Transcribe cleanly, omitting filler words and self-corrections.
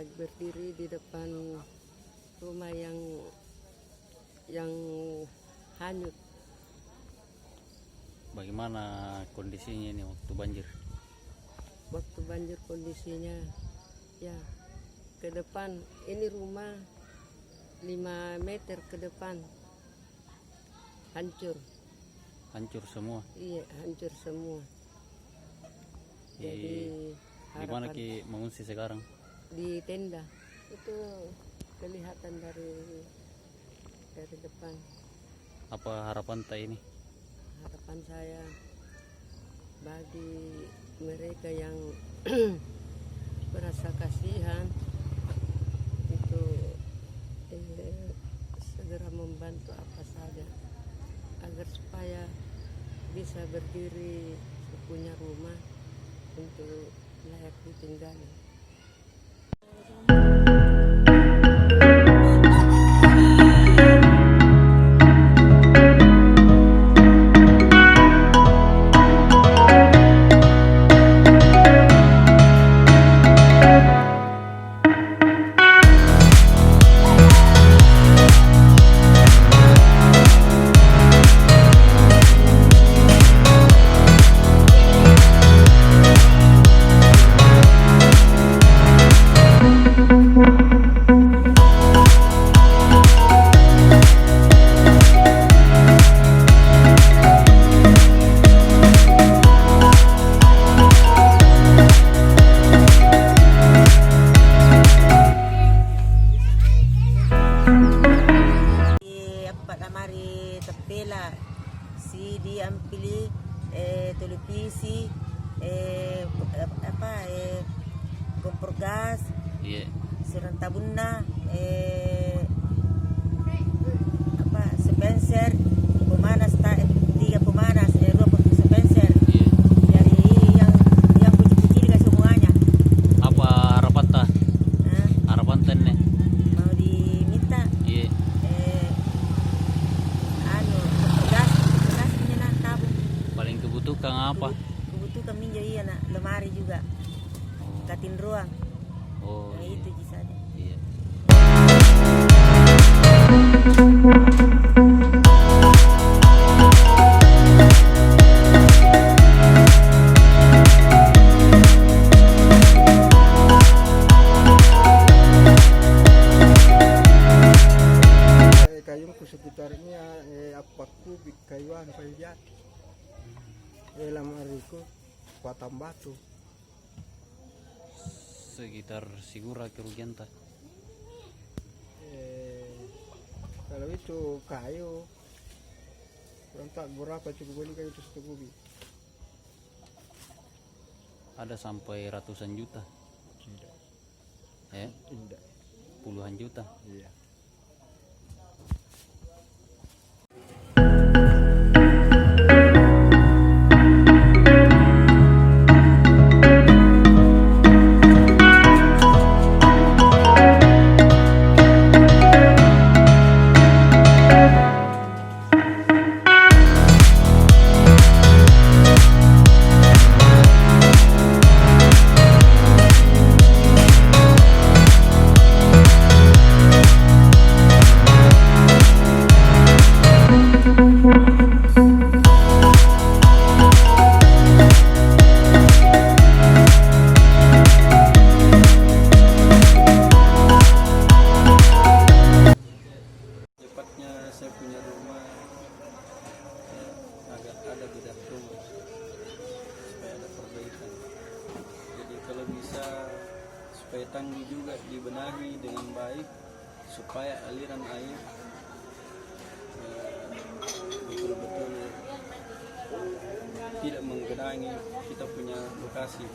lagi berdiri di depan rumah yang hanyut. Bagaimana kondisinya ini waktu banjir? Waktu banjir kondisinya ya ke depan ini rumah 5 meter ke depan hancur. Hancur semua. Iya, hancur semua. Jadi Di mana Ki mengungsi sekarang? di tenda. Itu kelihatan dari depan. Apa harapan tak ini? Harapan saya bagi mereka yang merasa kasihan untuk segera membantu apa saja agar supaya bisa berdiri punya rumah untuk layak ditinggali. Mari tapela si diampili televisi kompor gas serang tabunna Spencer pemanas tiga pemanas 2 Spencer dari yang kuci-kuci juga semuanya. Apa harapan ta? Harapan tenne Mau diminta paling kebutuhan apa? Kebutuhan minja iya nak lemari juga katin ruang. Itu saja. Iya. Kayu sekitarnya apa kubik kayuan kayu jati. Lamari ko patang batu. Sekitar sigura kerugian tak? Kalau itu kayu kurang tak berapa cukup beli kayu itu 1 kubik. Ada sampai ratusan juta? Tidak. Tidak. Puluhan juta? Iya. Saya punya rumah agak ada bedak rumah supaya ada perbaikan. Jadi kalau bisa supaya tanggul juga dibenahi dengan baik supaya aliran air betul-betul tidak menggenangi kita punya lokasi.